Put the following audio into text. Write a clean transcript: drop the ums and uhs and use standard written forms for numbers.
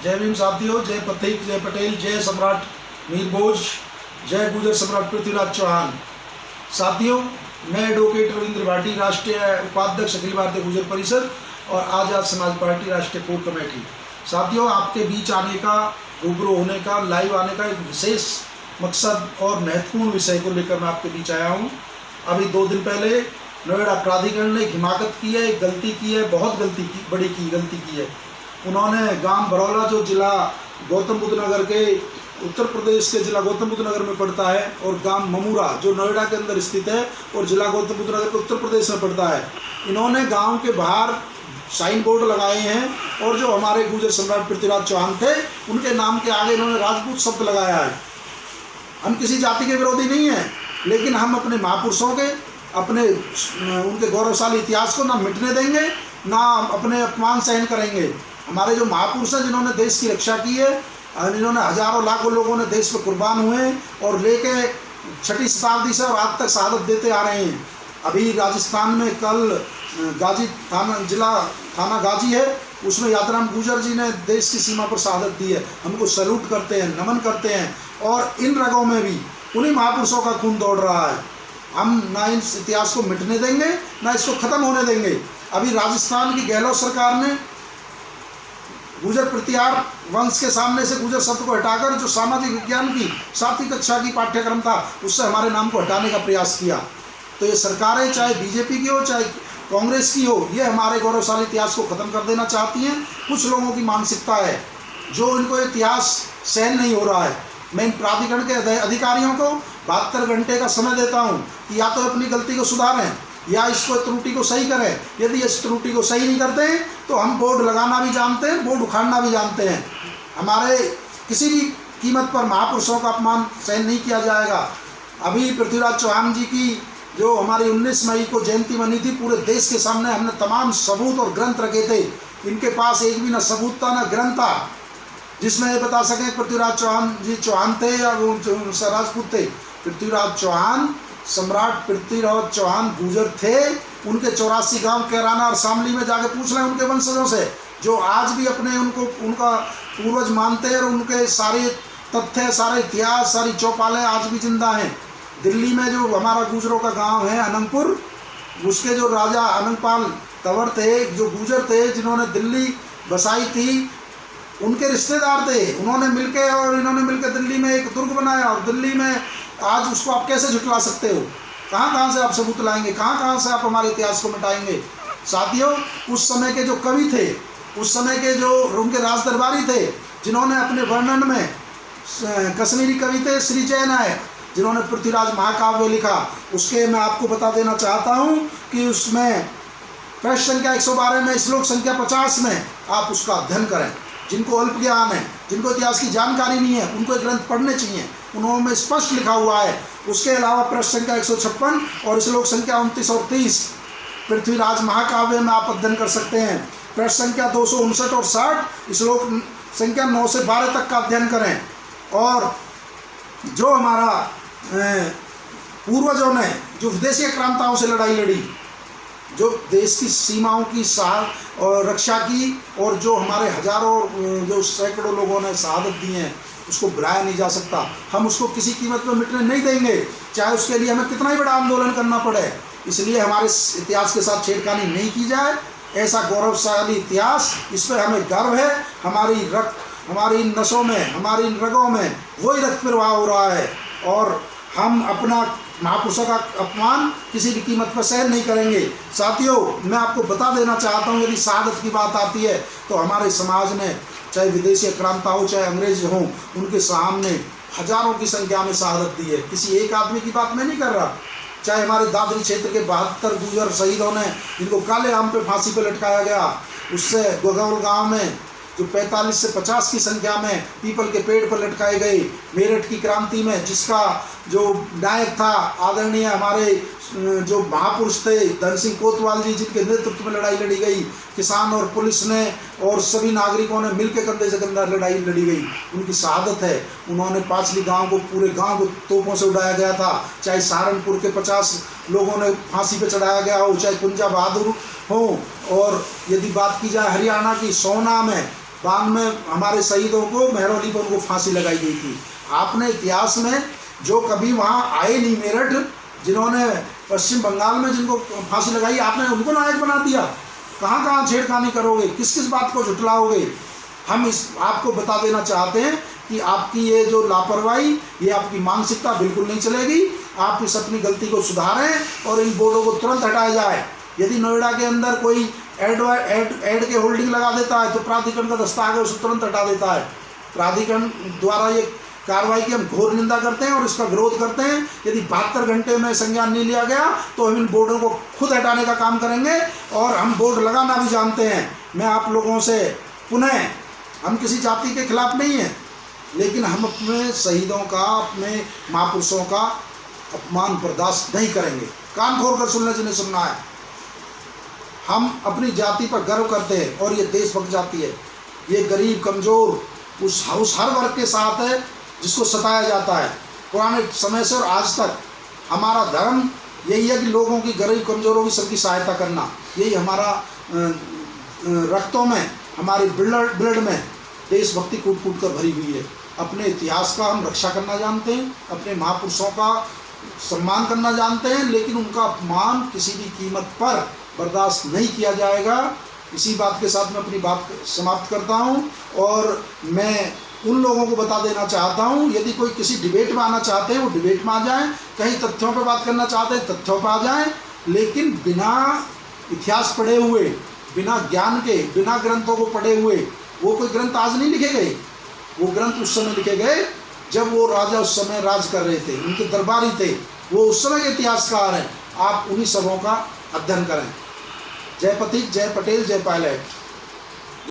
जय भीम साथियों, जय प्रतीक, जय पटेल, जय सम्राट मीर भोज, जय गुजर सम्राट पृथ्वीराज चौहान। साथियों, मैं एडवोकेट रविंद्र भाटी, राष्ट्रीय उपाध्यक्ष अखिल भारतीय गुजर परिषद और आज़ाद समाज पार्टी राष्ट्रीय कोर कमेटी। साथियों, आपके बीच आने का, रूबरू होने का, लाइव आने का एक विशेष मकसद और महत्वपूर्ण विषय को लेकर मैं आपके बीच आया हूँ। अभी 2 दिन पहले नोएडा प्राधिकरण ने एक हिमाकत की है, एक गलती की है, बहुत बड़ी गलती की है। उन्होंने गांव बरौला, जो जिला गौतम बुद्ध नगर के उत्तर प्रदेश के जिला गौतम बुद्ध नगर में पड़ता है, और गांव ममूरा जो नोएडा के अंदर स्थित है और जिला गौतम बुद्ध नगर के उत्तर प्रदेश में पड़ता है, इन्होंने गांव के बाहर साइन बोर्ड लगाए हैं और जो हमारे गुजर सम्राट पृथ्वीराज चौहान थे उनके नाम के आगे इन्होंने राजपूत शब्द लगाया है। हम किसी जाति के विरोधी नहीं हैं, लेकिन हम अपने महापुरुषों के, अपने उनके गौरवशाली इतिहास को ना मिटने देंगे, ना अपने अपमान सहन करेंगे। हमारे जो महापुरुष हैं जिन्होंने देश की रक्षा की है, इन्होंने हजारों लाखों लोगों ने देश पर कुर्बान हुए और लेके 6वीं शताब्दी से और आज तक शहादत देते आ रहे हैं। अभी राजस्थान में कल गाजी थाना गाजी है, उसमें यादराम गुजर जी ने देश की सीमा पर शहादत दी है। हमको सैल्यूट करते हैं, नमन करते हैं, और इन रगों में भी उन्हीं महापुरुषों का खून दौड़ रहा है। हम ना इस इतिहास को मिटने देंगे, ना इसको ख़त्म होने देंगे। अभी राजस्थान की गहलोत सरकार ने गुजर प्रतिहार वंश के सामने से गुजर शब्द को हटाकर जो सामाजिक विज्ञान की 7वीं कक्षा की पाठ्यक्रम था उससे हमारे नाम को हटाने का प्रयास किया। तो ये सरकारें, चाहे बीजेपी की हो चाहे कांग्रेस की हो, ये हमारे गौरवशाली इतिहास को ख़त्म कर देना चाहती हैं। कुछ लोगों की मानसिकता है जो इनको इतिहास सहन नहीं हो रहा है। मैं इन प्राधिकरण के अधिकारियों को 72 घंटे का समय देता हूँ कि या तो अपनी गलती को सुधारें या इसको त्रुटि को सही करें। यदि इस त्रुटि को सही नहीं करते हैं तो हम बोर्ड लगाना भी जानते हैं, बोर्ड उखाड़ना भी जानते हैं। हमारे किसी भी कीमत पर महापुरुषों का अपमान सहन नहीं किया जाएगा। अभी पृथ्वीराज चौहान जी की जो हमारी 19 मई को जयंती मनी थी, पूरे देश के सामने हमने तमाम सबूत और ग्रंथ रखे थे। इनके पास एक भी ना सबूत था ना ग्रंथ था जिसमें ये बता सकें पृथ्वीराज चौहान जी चौहान थे या वो राजपूत थे। पृथ्वीराज चौहान, सम्राट पृथ्वीराज चौहान गुजर थे। उनके 84 गांव कैराना और शामली में जाके पूछ लें उनके वंशजों से, जो आज भी अपने उनका पूर्वज मानते हैं और उनके सारे तथ्य, सारे इतिहास, सारी चौपालें आज भी जिंदा हैं। दिल्ली में जो हमारा गुजरों का गांव है अनंगपुर, उसके जो राजा अनंगपाल तंवर थे, जो गुजर थे जिन्होंने दिल्ली बसाई थी, उनके रिश्तेदार थे। उन्होंने मिलके और इन्होंने मिलकर दिल्ली में एक दुर्ग बनाया, और दिल्ली में आज उसको आप कैसे झुटला सकते हो? कहाँ से आप सबूत लाएंगे? कहाँ से आप हमारे इतिहास को मिटाएंगे? साथियों, उस समय के जो कवि थे, उस समय के जो उनके राज दरबारी थे, जिन्होंने अपने वर्णन में, कश्मीरी कवि थे श्री जैन है, जिन्होंने पृथ्वीराज महाकाव्य लिखा, उसके मैं आपको बता देना चाहता हूँ कि उसमें पृष्ठ संख्या 112 में, श्लोक संख्या 50 में आप उसका अध्ययन करें। जिनको अल्प ज्ञान है, जिनको इतिहास की जानकारी नहीं है, उनको एक ग्रंथ पढ़ने चाहिए। उन्होंने स्पष्ट लिखा हुआ है। उसके अलावा पृष्ठ संख्या 156 और श्लोक संख्या 29 और 30 पृथ्वीराज महाकाव्य में आप अध्ययन कर सकते हैं। पृष्ठ संख्या 259 और 60 श्लोक संख्या 9 से 12 तक का अध्ययन करें। और जो हमारा पूर्वजों ने जो विदेशी आक्रांताओं से लड़ाई लड़ी, जो देश की सीमाओं की और रक्षा की, और जो हमारे हजारों, जो सैकड़ों लोगों ने शहादत दी है, उसको भुलाया नहीं जा सकता। हम उसको किसी कीमत पर मिटने नहीं देंगे, चाहे उसके लिए हमें कितना ही बड़ा आंदोलन करना पड़े। इसलिए हमारे इतिहास के साथ छेड़खानी नहीं की जाए। ऐसा गौरवशाली इतिहास, इस पर हमें गर्व है। हमारी नसों में, हमारी रगों में वही रक्त प्रवाह हो रहा है, और हम अपना महापुरुषों का अपमान किसी भी कीमत पर सहन नहीं करेंगे। साथियों, मैं आपको बता देना चाहता हूँ, यदि शहादत की बात आती है तो हमारे समाज ने, चाहे विदेशी आक्रांता हो चाहे अंग्रेज हों, उनके सामने हजारों की संख्या में शहादत दी है। किसी एक आदमी की बात मैं नहीं कर रहा। चाहे हमारे दादरी क्षेत्र के 72 गुजर शहीदों ने, जिनको काले आम पे फांसी पे लटकाया गया, उससे गोगौल गांव में जो 45 से 50 की संख्या में पीपल के पेड़ पर लटकाए गए। मेरठ की क्रांति में जिसका जो नायक था, आदरणीय हमारे जो महापुरुष थे धन सिंह कोतवाल जी, जिनके नेतृत्व में लड़ाई लड़ी गई, किसान और पुलिस ने और सभी नागरिकों ने मिलकर कंधे से कंधा लड़ाई लड़ी गई, उनकी शहादत है। उन्होंने पांचली गांव को, पूरे गांव को तोपों से उड़ाया गया था। चाहे सहारनपुर के 50 लोगों ने फांसी पे चढ़ाया गया हो, चाहे कुंजा बहादुर हो, और यदि बात की जाए हरियाणा की सोना में बाद में हमारे शहीदों को महरौली पर उनको फांसी लगाई गई थी। आपने इतिहास में जो कभी वहाँ आए नहीं मेरठ, जिन्होंने पश्चिम बंगाल में जिनको फांसी लगाई, आपने उनको नायक बना दिया। कहाँ कहाँ छेड़खानी करोगे, किस किस बात को झुठलाओगे। हम इस आपको बता देना चाहते हैं कि आपकी ये जो लापरवाही, ये आपकी मानसिकता बिल्कुल नहीं चलेगी। आप इस अपनी गलती को सुधारें और इन बोर्डों को तुरंत हटाया जाए। यदि नोएडा के अंदर कोई ऐड के होल्डिंग लगा देता है तो प्राधिकरण का दस्ता आगे उसे तुरंत हटा देता है। प्राधिकरण द्वारा ये कार्रवाई की हम घोर निंदा करते हैं और इसका विरोध करते हैं। यदि 72 घंटे में संज्ञान नहीं लिया गया तो हम इन बोर्डों को खुद हटाने का काम करेंगे और हम बोर्ड लगाना भी जानते हैं। मैं आप लोगों से पुनः, हम किसी जाति के खिलाफ नहीं हैं, लेकिन हम अपने शहीदों का, अपने महापुरुषों का अपमान बर्दाश्त नहीं करेंगे। कान खोल कर सुनने से नहीं सुनना है। हम अपनी जाति पर गर्व करते हैं और ये देशभक्त जाति है। ये गरीब कमज़ोर उस हर वर्ग के साथ है जिसको सताया जाता है। पुराने समय से और आज तक हमारा धर्म यही है कि लोगों की, गरीब कमज़ोरों की सबकी सहायता करना। यही हमारा रक्तों में, हमारी ब्लड में देशभक्ति कूट कूट कर भरी हुई है। अपने इतिहास का हम रक्षा करना जानते हैं, अपने महापुरुषों का सम्मान करना जानते हैं, लेकिन उनका अपमान किसी भी कीमत पर बर्दाश्त नहीं किया जाएगा। इसी बात के साथ मैं अपनी बात समाप्त करता हूं और मैं उन लोगों को बता देना चाहता हूं, यदि कोई किसी डिबेट में आना चाहते हैं वो डिबेट में आ जाएं, कहीं तथ्यों पर बात करना चाहते हैं तथ्यों पर आ जाएं, लेकिन बिना इतिहास पढ़े हुए, बिना ज्ञान के, बिना ग्रंथों को पढ़े हुए, वो कोई ग्रंथ आज नहीं लिखे गए। वो ग्रंथ उस समय लिखे गए जब वो राजा उस समय राज कर रहे थे, उनके दरबारी थे, वो उस समय के इतिहासकार हैं। आप उन्हीं सबों का अध्ययन करें। जय पथिक, जय पटेल, जय पायलट।